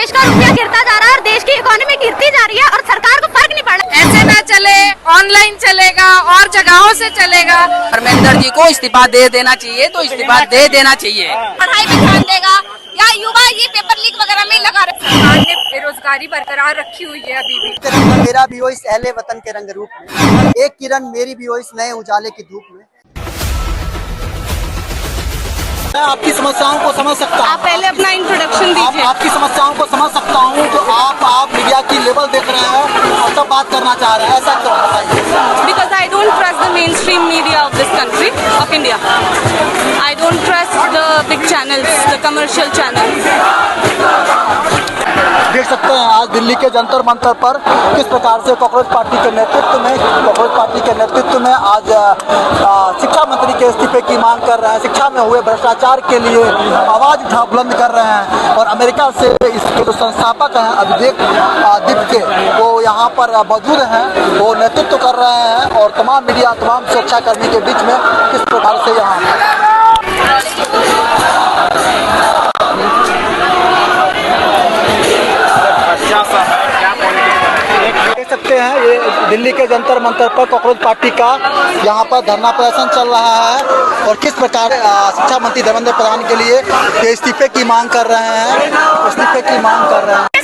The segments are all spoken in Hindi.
देश का रुपया गिरता जा रहा है और देश की इकोनॉमी गिरती जा रही है और सरकार को फर्क नहीं पड़ रहा। ऐसे ना चले, ऑनलाइन चलेगा और जगहों से चलेगा। धर्मेंद्र जी को इस्तीफा दे देना चाहिए, तो इस्तीफा दे देना चाहिए। पढ़ाई पे ध्यान देगा या युवा ये पेपर लीक वगैरह में लगा रहे। सरकार ने बेरोजगारी बरकरार रखी हुई है अभी भी। तिरंगा मेरा भी हो इस अहले वतन के रंग रूप में, एक किरण मेरी भी हो इस नए उजाले की धूप में। मैं आपकी समस्याओं को समझ सकता हूँ। आप पहले अपना इंट्रोडक्शन दीजिए। आपकी समस्याओं को समझ सकता हूँ, तो आप मीडिया की लेवल देख रहे हैं और तब बात करना चाह रहे हैं, ऐसा क्यों बताइए? Because I don't trust the mainstream media of this country, of India. I don't trust the big channels, the commercial channels. देख सकते हैं आज दिल्ली के जंतर मंतर पर किस प्रकार से कांग्रेस पार्टी के नेतृत्व में आज शिक्षा मंत्री के इस्तीफे की मांग कर रहे हैं। शिक्षा में हुए भ्रष्टाचार के लिए आवाज बुलंद कर रहे हैं और अमेरिका से इसके जो संस्थापक हैं अभिषेक दीपके वो यहाँ पर मौजूद हैं, वो नेतृत्व कर रहे हैं और तमाम मीडिया तमाम सुरक्षाकर्मी के बीच में किस प्रकार से यहाँ देख सकते हैं ये दिल्ली के जंतर मंतर पर कांग्रेस पार्टी का यहाँ पर धरना प्रदर्शन चल रहा है और किस प्रकार शिक्षा मंत्री धर्मेंद्र प्रधान के लिए ये इस्तीफे की मांग कर रहे हैं।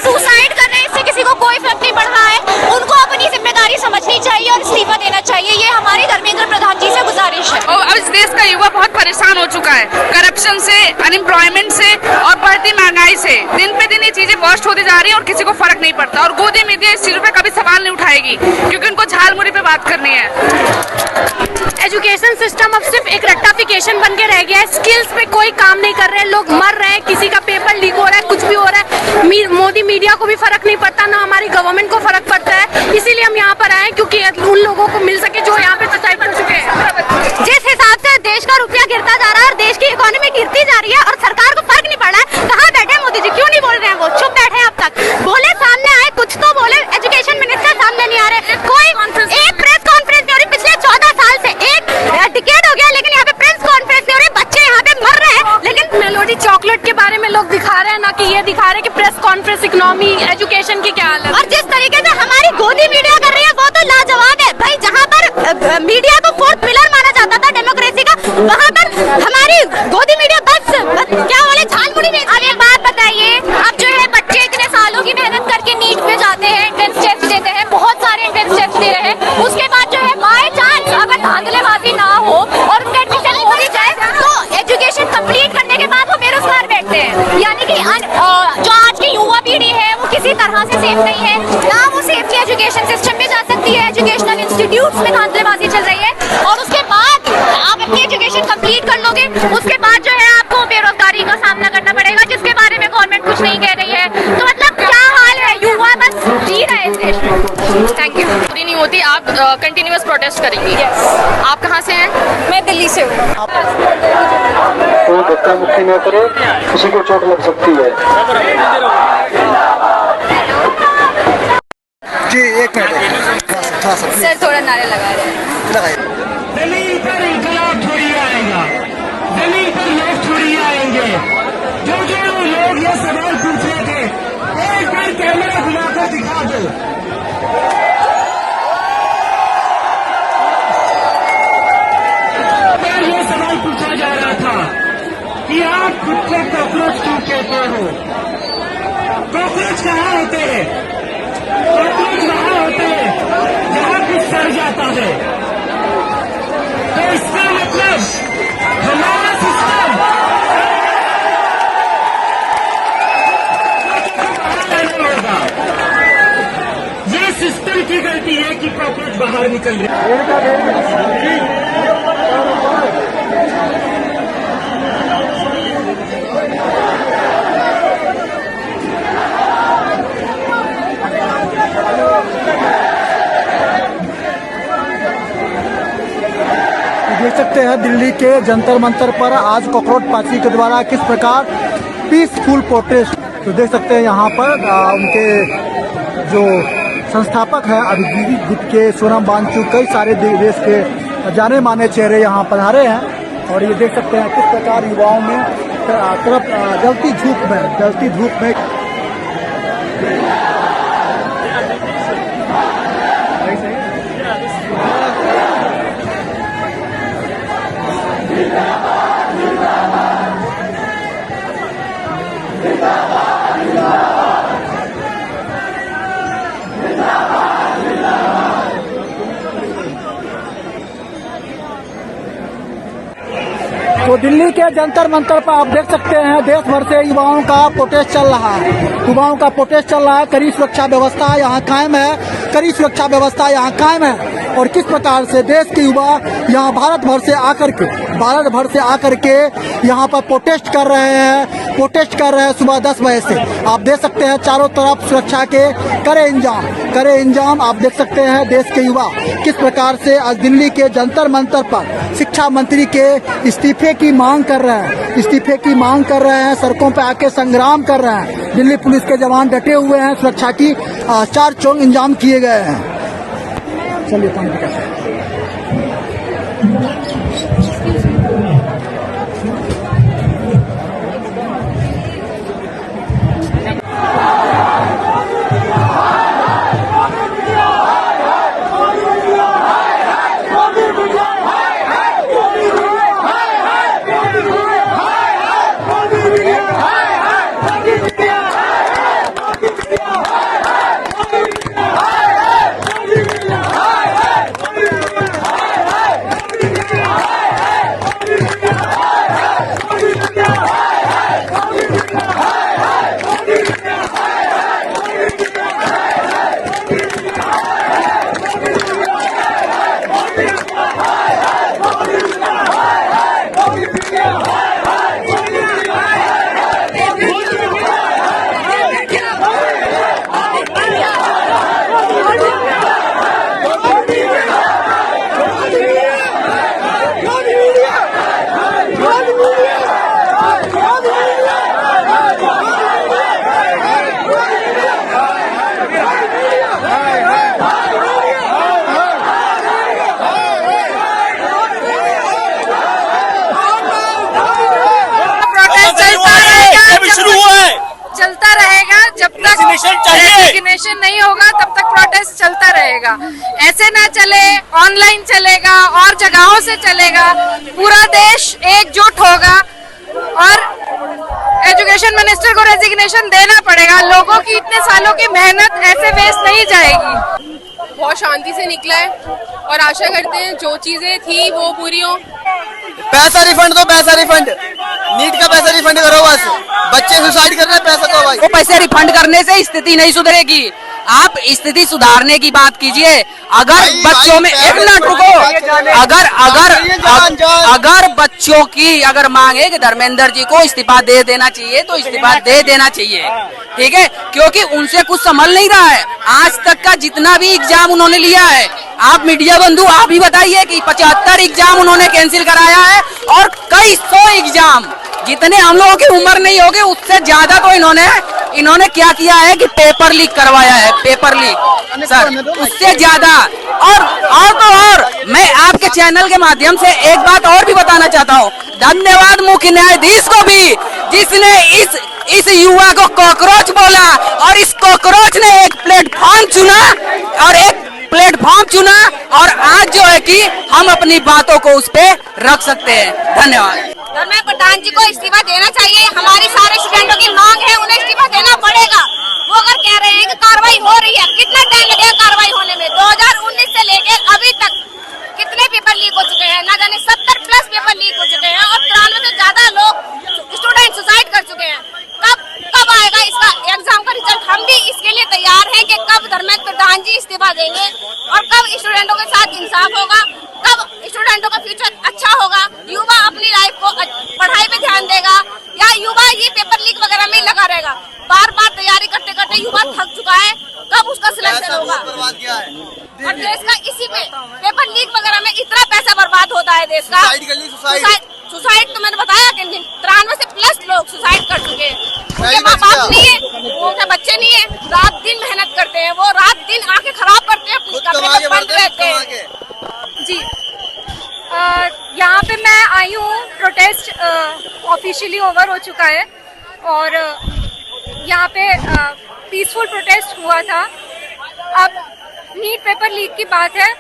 सुसाइड कर रहे हैं, इससे किसी को कोई फर्क नहीं पड़ रहा है। उनको अपनी जिम्मेदारी समझनी चाहिए और इस्तीफा देना चाहिए, ये हमारी धर्मेंद्र प्रधान जी से गुजारिश है। और अब इस देश का युवा बहुत परेशान हो चुका है, करप्शन से, अनएम्प्लॉयमेंट से और बढ़ती महंगाई से। दिन पे दिन ये चीजें वर्स्ट होती जा रही है और किसी को फर्क नहीं पड़ता। और गोदी मीडिया इस चीजों पे कभी सवाल नहीं उठाएगी क्योंकि उनको झालमुड़ी पे बात करनी है। एजुकेशन सिस्टम अब सिर्फ एक रेक्टिफिकेशन बन के रह गया है, स्किल्स पे कोई काम नहीं कर रहे हैं, लोग मर रहे हैं, किसी का पेपर लीक हो रहा है, कुछ भी हो रहा है। मोदी मीडिया को भी फर्क नहीं पड़ता, ना हमारी गवर्नमेंट को फर्क पड़ता है। इसीलिए हम यहाँ पर आए क्योंकि उन लोगों को मिल सके जो यहाँ पे सच्चाई कर चुके हैं। जिस हिसाब से देश का रुपया गिरता जा रहा है और देश की इकोनॉमी गिरती जा रही है और सरकार को फर्क नहीं पड़ रहा है। कहाँ बैठे मोदी जी, क्यों नहीं बोल रहे हैं? वो चुप बैठे हैं अब तक। बोले सामने आए, कुछ तो बोले। एजुकेशन मिनिस्टर सामने नहीं आ रहे, कोई एक प्रेस कॉन्फ्रेंस नहीं हो रही। पिछले 14 साल से एक डिकेड हो गया लेकिन यहाँ पे प्रेस कॉन्फ्रेंस नहीं हो रही। बच्चे यहाँ पे मर रहे हैं लेकिन मेलोडी चॉकलेट के बारे में लोग दिखा रहे हैं, ना कि ये दिखा रहे हैं कि प्रेस कॉन्फ्रेंस, इकोनॉमी, एजुकेशन की क्या हालत है। और जिस तरीके से हमारी गोदी मीडिया कर रही है वो तो लाजवाब है भाई। जहाँ पर मीडिया को फोर्थ पिलर माना जाता था डेमोक्रेसी का, वहाँ पर हमारी गोदी मीडिया बस क्या बोले झालमुड़ी में। अब एक बात बताइए, अब जो है बच्चे इतने सालों की मेहनत करके नीट में जाते हैं, एंट्रेंस टेस्ट देते हैं, बहुत सारे एंट्रेंस टेस्ट दे रहे हैं, उसके बाद जो है बाय चांस अगर धांधलेबाजी ना हो और उनका एडमिशन हो भी जाए तो एजुकेशन कंप्लीट करने के बाद वो बेरोजगार बैठते हैं। यानी कि जो आज की युवा पीढ़ी है वो किसी तरह से सेफ नहीं है, ना वो सेफ की एजुकेशन सिस्टम में जा सकती है। एजुकेशनल इंस्टीट्यूट्स में धांधलेबाजी चल रही है और उसके बाद आप अपनी एजुकेशन कंप्लीट कर लोगे, उसके बाद जो है आपको बेरोजगारी का सामना करना पड़ेगा, जिसके बारे में गवर्नमेंट कुछ नहीं कह रही है। तो मतलब क्या हाल है, युवा बस जी रहा है इस देश में। Thank you. पूरी नहीं होती, आप कंटिन्यूअस प्रोटेस्ट करेंगी? आप कहाँ से हैं? मैं दिल्ली से हूँ। कोई धक्का मुक्की न करे, किसी को चोट लग सकती है। जी एक मिनट सर, थोड़ा नारे लगा रहे हैं। जमीन पर इंकलाब थोड़ी आएगा, जमीन पर लोग थोड़ी आएंगे। जो लोग ये सवाल पूछ रहे थे, एक बार कैमरा घुमाकर दिखा दो। ये सवाल पूछा जा रहा था कि आप खुद को कॉकरोच क्यों कहते हो? कॉकरोच कहाँ होते हैं? कॉकरोच वहाँ होते हैं जहाँ कुछ सड़ जाता है। तो इसका मतलब हमारा सिस्टम होगा। ये सिस्टम की गलती है कि कॉकरोच बाहर निकल रहे। देख सकते हैं दिल्ली के जंतर मंतर पर आज कॉकरोच पार्टी के द्वारा किस प्रकार पीसफुल प्रोटेस्ट। तो देख सकते हैं यहाँ पर उनके जो संस्थापक हैं अभिजीत दीपके, सोनम वांगचुक, कई सारे देश के जाने माने चेहरे यहाँ पधारे हैं और ये देख सकते हैं किस प्रकार युवाओं में तरफ जलती धूप में के जंतर मंतर पर आप देख सकते हैं देश भर से युवाओं का प्रोटेस्ट चल रहा है। युवाओं का प्रोटेस्ट चल रहा है। कड़ी सुरक्षा व्यवस्था यहाँ कायम है। कड़ी सुरक्षा व्यवस्था यहाँ कायम है। और किस प्रकार से देश के युवा यहाँ भारत भर से आकर के यहाँ पर प्रोटेस्ट कर रहे हैं सुबह 10 बजे से। आप देख सकते हैं चारों तरफ सुरक्षा के कड़े इंजाम आप देख सकते हैं। देश के युवा किस प्रकार से आज दिल्ली के जंतर मंतर पर शिक्षा मंत्री के इस्तीफे की मांग कर रहे हैं। सड़कों पर आके संग्राम कर रहे हैं। दिल्ली पुलिस के जवान डटे हुए हैं। सुरक्षा की चार चौक इंजाम किए गए हैं। चलिए पानी पीते हैं। रेजिग्नेशन नहीं होगा तब तक प्रोटेस्ट चलता रहेगा। ऐसे ना चले, ऑनलाइन चलेगा और जगहों से चलेगा। पूरा देश एकजुट होगा और एजुकेशन मिनिस्टर को रेजिग्नेशन देना पड़ेगा। लोगों की इतने सालों की मेहनत ऐसे वेस्ट नहीं जाएगी। बहुत शांति से निकला है और आशा करते हैं जो चीजें थी वो पूरी हो। पैसा रिफंड दो, पैसा रिफंड, नीट का पैसा रिफंड करो। बस बच्चे सुसाइड कर रहे हैं, पैसा दो भाई। वो पैसे रिफंड करने से स्थिति नहीं सुधरेगी। आप स्थिति सुधारने की बात कीजिए। अगर बच्चों में एक मिनट रुको, अगर बच्चों की अगर मांग है कि धर्मेंद्र जी को इस्तीफा दे देना चाहिए तो इस्तीफा दे देना चाहिए, ठीक है, क्योंकि उनसे कुछ संभल नहीं रहा है। आज तक का जितना भी एग्जाम उन्होंने लिया है, आप मीडिया बंधु आप ही बताइए कि 75 एग्जाम उन्होंने कैंसिल कराया है और कई 100 एग्जाम, जितने हम लोगों की उम्र नहीं होगी उससे ज्यादा तो इन्होंने क्या किया है कि पेपर लीक करवाया है, पेपर लीक सर, उससे ज्यादा। और मैं आपके चैनल के माध्यम से एक बात और भी बताना चाहता हूँ। धन्यवाद मुख्य न्यायाधीश को भी, जिसने इस युवा को कॉकरोच बोला और इस कॉकरोच ने एक प्लेटफॉर्म चुना और आज जो है कि हम अपनी बातों को उस पे रख सकते हैं। धन्यवाद। धर्मेंद्र प्रधान जी को इस्तीफा देना चाहिए। हमारी सारे स्टूडेंटों की मांग है, उन्हें इस्तीफा देना पड़ेगा। वो अगर कह रहे हैं कि कार्रवाई हो रही है, कितना टाइम लगेगा कार्रवाई होने में? 2019 से लेकर अभी तक कितने पेपर लीक हो चुके हैं? ना जाने 70+ पेपर लीक हो चुके हैं और 93 से ज्यादा लोग स्टूडेंट सुसाइड कर चुके हैं। कब आएगा इसका एग्जाम का रिजल्ट? हम भी इसके लिए तैयार हैं कि कब धर्मेंद्र प्रधान जी इस्तीफा देंगे और कब स्टूडेंटों के साथ इंसाफ होगा, कब स्टूडेंटों का फ्यूचर अच्छा होगा, युवा अपनी लाइफ को पढ़ाई पे ध्यान देगा या युवा ये पेपर लीक वगैरह में लगा रहेगा। बार बार तैयारी करते करते युवा थक चुका है। कब उसका सिलेक्शन होगा? और देश का इसी में पेपर लीक वगैरह में इतना पैसा बर्बाद होता है देश का। सुसाइड तो मैंने बताया कि 93 से प्लस लोग सुसाइड कर चुके हैं। उनके माँ बाप नहीं है, उनके बच्चे नहीं है, रात दिन मेहनत करते हैं, वो रात दिन आंखें खराब करते हैं, अपनी कमरे में बंद रहते हैं। जी यहाँ पे मैं आई हूँ, प्रोटेस्ट ऑफिशियली ओवर हो चुका है और यहाँ पे पीसफुल प्रोटेस्ट हुआ था। अब नीट पेपर लीक की बात है।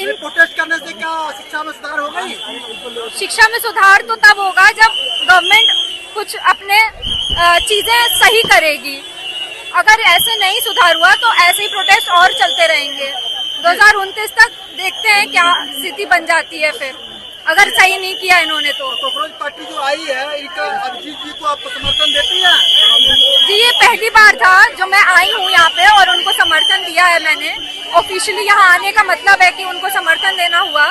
इन प्रोटेस्ट करने से क्या शिक्षा में सुधार होगा? शिक्षा में सुधार तो तब होगा जब गवर्नमेंट कुछ अपने चीजें सही करेगी। अगर ऐसे नहीं सुधार हुआ तो ऐसे ही प्रोटेस्ट और चलते रहेंगे। 2029 तक देखते हैं क्या स्थिति बन जाती है फिर। अगर सही नहीं किया इन्होंने तो। कॉकरोच पार्टी जो आई है, इनका अभिजीत जी को आप समर्थन देती हैं? जी ये पहली बार था जो मैं आई हूँ यहाँ पे और उनको समर्थन दिया है मैंने। ऑफिशियली यहाँ आने का मतलब है कि उनको समर्थन देना हुआ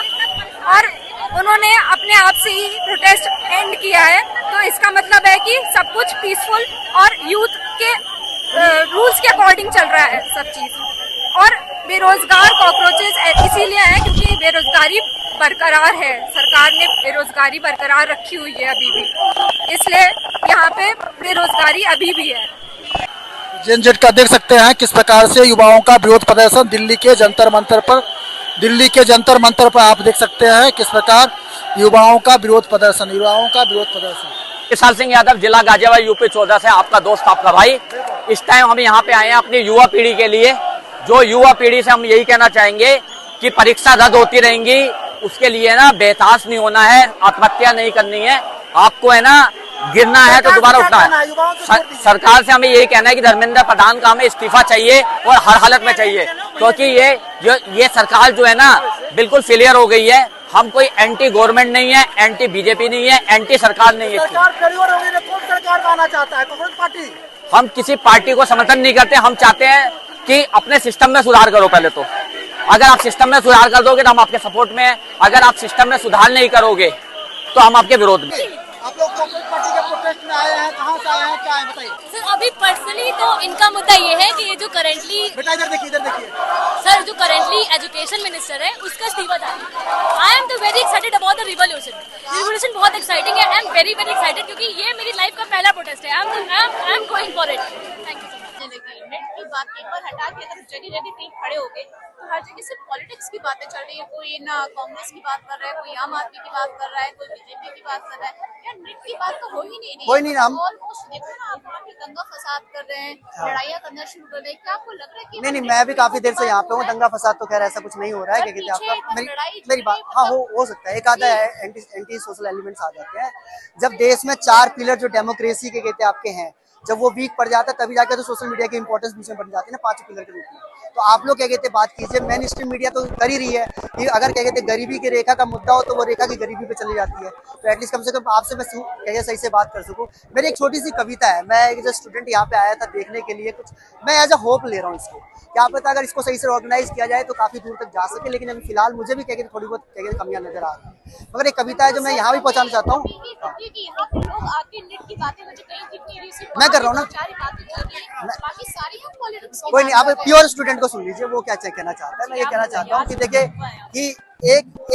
और उन्होंने अपने आप से ही प्रोटेस्ट एंड किया है, तो इसका मतलब है कि सब कुछ पीसफुल और यूथ के रूल्स के अकॉर्डिंग चल रहा है सब चीज। और बेरोजगार कॉकरोचेस इसीलिए हैं क्योंकि बेरोजगारी बरकरार है, सरकार ने बेरोजगारी बरकरार रखी हुई है अभी भी, इसलिए यहाँ पे बेरोजगारी अभी भी है। जेनजेड का देख सकते हैं किस प्रकार से युवाओं का विरोध प्रदर्शन दिल्ली के जंतर मंतर पर आप देख सकते हैं किस प्रकार युवाओं का विरोध प्रदर्शन। विशाल सिंह यादव, जिला गाजियाबाद, यूपी 14 से आपका दोस्त, आपका भाई। इस टाइम हम यहाँ पे आए हैं अपनी युवा पीढ़ी के लिए। जो युवा पीढ़ी से हम यही कहना चाहेंगे कि परीक्षा रद्द होती रहेंगी, उसके लिए ना बेहताश नहीं होना है, आत्महत्या नहीं करनी है, आपको है ना गिरना है तो दोबारा उठना है। सरकार से हमें यही कहना है कि धर्मेंद्र प्रधान का हमें इस्तीफा चाहिए और हर हालत में चाहिए, क्योंकि ये सरकार जो है ना बिल्कुल फेलियर हो गई है। हम कोई एंटी गवर्नमेंट नहीं है, एंटी बीजेपी नहीं है, एंटी सरकार नहीं है। कौन सरकार आना चाहता है? कांग्रेस पार्टी। हम किसी पार्टी को समर्थन नहीं करते, हम चाहते हैं कि अपने सिस्टम में सुधार करो पहले तो। अगर आप सिस्टम में सुधार कर दोगे तो हम आपके सपोर्ट में हैं, अगर आप सिस्टम में सुधार नहीं करोगे तो हम आपके विरोध में। आप लोग कांग्रेस पार्टी के प्रोटेस्ट में आए हैं, कहाँ से आए हैं, क्या है बताइए? सर अभी पर्सनली तो इनका मुद्दा ये है कि ये जो करेंटली बेटा इधर देखिए सर जो करेंटली एजुकेशन मिनिस्टर है उसका इस्तीफा चाहिए। आई एम तो very excited about the revolution बहुत एक्साइटिंग है। आई एम वेरी एक्साइटेड क्योंकि ये मेरी लाइफ का पहला प्रोटेस्ट है। I am going for it. Thank you so much. Net की बात एक बार हटा के अगर जगह जगह कहीं खड़े हो गए तो हर जगह से पॉलिटिक्स की बातें चल रही है। कोई ना कांग्रेस की बात कर रहा है, कोई आम आदमी की बात कर रहा है, कोई बीजेपी की बात कर रहा है। यार नेट की बात तो हो ही नहीं रही। कोई नहीं, हम ऑलमोस्ट देखो ना, आप वहाँ पे दंगा फसाद कर रहे हैं, लड़ाइयाँ करना शुरू कर रहे हैं। क्या आपको लग रहा है कि नहीं मैं भी काफी देर से यहाँ पे हूँ। दंगा फसाद तो खैर ऐसा कुछ नहीं हो रहा है। क्या कहते हैं आपका मेरी बात, हाँ हो सकता है, एक आधा एंटी सोशल एलिमेंट्स आ जाते हैं। जब देश में 4 पिलर जो डेमोक्रेसी के कहते हैं आपके हैं, जब वो वीक पड़ जाता है तभी जाके तो सोशल मीडिया की इंपॉर्टेंस बीच में बढ़ जाती है ना 5 पिलर के रूप में। तो आप लोग क्या कहते हैं बात कीजिए, मेन स्ट्रीम मीडिया तो कर ही रही है कि अगर क्या कहते हैं गरीबी की रेखा का मुद्दा हो तो वो रेखा की गरीबी पे चली जाती है। तो एटलीस्ट कम से कम आपसे मैं क्या सही से बात कर सकूँ। मेरी एक छोटी सी कविता है, मैं एक जो स्टूडेंट यहाँ पे आया था देखने के लिए, कुछ मैं एज अ होप ले रहा हूँ इसको। क्या पता अगर इसको सही से ऑर्गेनाइज किया जाए तो काफी दूर तक जा सके, लेकिन अभी फिलहाल मुझे भी क्या कहते थोड़ी बहुत क्या कहते कमियां नजर आ रही है। मगर एक कविता है जो मैं यहाँ भी पहुँचाना चाहता हूँ। मैं कर रहा हूँ ना, कोई नहीं, आप प्योर स्टूडेंट को सुन लीजिए वो क्या कहना चाहता है। मैं ये कहना चाहता हूँ कि देखिए कि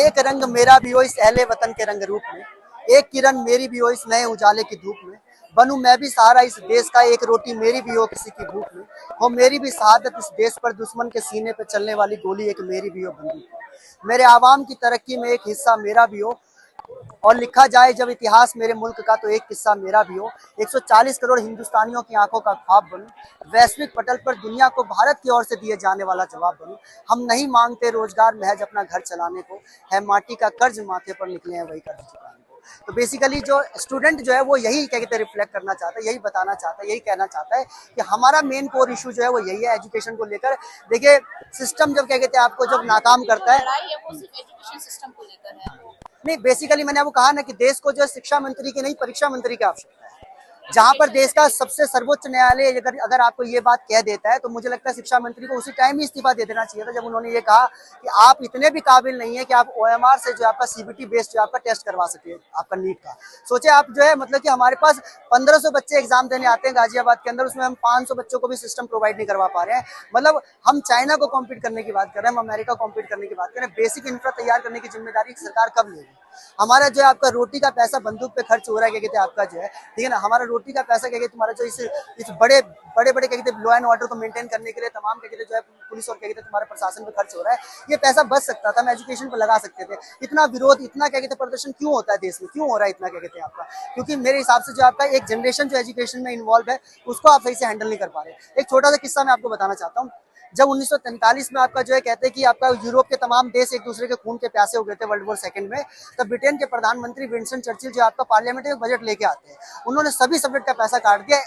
एक रंग मेरा भी हो इस अहले वतन के रंग रूप में, एक किरण मेरी भी हो इस नए उजाले की धूप में, बनूं मैं भी सहारा इस देश का, एक रोटी मेरी भी हो किसी की भूख में, हो मेरी भी शहादत इस देश पर, दुश्मन के सीने पे चलने वाली गोली एक मेरी भी हो बंदूक, मेरे आवाम की तरक्की में एक हिस्सा मेरा भी हो, और लिखा जाए जब इतिहास मेरे मुल्क का तो एक किस्सा मेरा भी हो, 140 करोड़ हिंदुस्तानियों की आंखों का ख्वाब बनूं, वैश्विक पटल पर दुनिया को भारत की ओर से दिए जाने वाला जवाब बनूं, हम नहीं मांगते रोजगार महज अपना घर चलाने को, है माटी का कर्ज माथे पर निकले हैं वही कर्ज चुकाने को। तो बेसिकली जो स्टूडेंट जो है वो यही क्या कहते हैं रिफ्लेक्ट करना चाहता है, यही बताना चाहता है, यही कहना चाहता है कि हमारा मेन कोर इशू जो है वो यही है एजुकेशन को लेकर। देखिए सिस्टम जब क्या कहते हैं आपको जब नाकाम करता है, एजुकेशन सिस्टम को लेकर है नहीं बेसिकली मैंने आपको कहा ना कि देश को जो शिक्षा मंत्री की नहीं परीक्षा मंत्री की आवश्यकता है। जहां पर देश का सबसे सर्वोच्च न्यायालय अगर आपको ये बात कह देता है तो मुझे लगता है शिक्षा मंत्री को उसी टाइम ही इस्तीफा दे देना चाहिए था जब उन्होंने ये कहा कि आप इतने भी काबिल नहीं है कि आप OMR से जो आपका CBT बेस्ड जो आपका टेस्ट करवा सके आपका नीट का। सोचे आप जो है मतलब कि हमारे पास 1500 बच्चे एग्जाम देने आते हैं गाजियाबाद के अंदर, उसमें हम 500 बच्चों को भी सिस्टम प्रोवाइड नहीं करवा पा रहे हैं। मतलब हम चाइना को कॉम्पीट करने की बात कर रहे हैं, हम अमेरिका को कॉम्पीट करने की बात कर रहे हैं। बेसिक इंफ्रा तैयार करने की जिम्मेदारी सरकार कब लेगी? हमारा जो है आपका रोटी का पैसा बंदूक पे खर्च हो रहा है क्या कहते हैं आपका जो है, ठीक है ना, हमारा रोटी का पैसा क्या कहते हैं तुम्हारा जो इस बड़े क्या कहते हैं लॉ एंड ऑर्डर को मेंटेन करने के लिए तमाम क्या कहते हैं जो है पुलिस और क्या कहते हैं तुम्हारे प्रशासन पे खर्च हो रहा है। ये पैसा बच सकता था, हम एजुकेशन पे लगा सकते थे। इतना विरोध, इतना क्या कहते हैं प्रदर्शन क्यों होता है देश में, क्यों हो रहा है इतना क्या कहते हैं आपका? क्योंकि मेरे हिसाब से जो आपका एक जनरेशन जो एजुकेशन में इन्वॉल्व है उसको आप सही से हैंडल नहीं कर पा रहे। एक छोटा सा किस्सा मैं आपको बताना चाहता हूँ। जब 1943 में आपका जो है कहते हैं कि आपका यूरोप के तमाम देश एक दूसरे के खून के प्यासे हो गए थे वर्ल्ड वॉर सेकंड में, तब ब्रिटेन के प्रधानमंत्री विंस्टन चर्चिल जो आपका पार्लियामेंट में बजट लेके आते हैं, उन्होंने सभी सब्जेक्ट का पैसा काट दिया,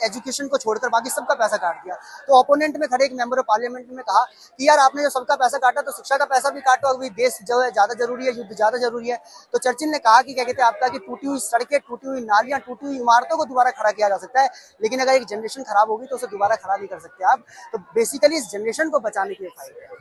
एजुकेशन को छोड़कर बाकी सबका पैसा काट दिया। तो ओपोनेंट में खड़े एक मेंबर ऑफ पार्लियामेंट में कहा कि यार आपने जो सबका पैसा काटा तो शिक्षा का पैसा भी काटो, अभी देश जो है ज्यादा जरूरी है, युद्ध ज्यादा जरूरी है। तो चर्चिल ने कहा कि क्या कहते हैं आपका कि टूटी हुई सड़कें, टूटी हुई नालियां, टूटी हुई इमारतों को दोबारा खड़ा किया जा सकता है, लेकिन अगर एक जनरेशन खराब होगी तो उसे दोबारा खड़ा नहीं कर सकते आप। तो बेसिकली इस जनरेशन को बचाने के लिए फाइट है।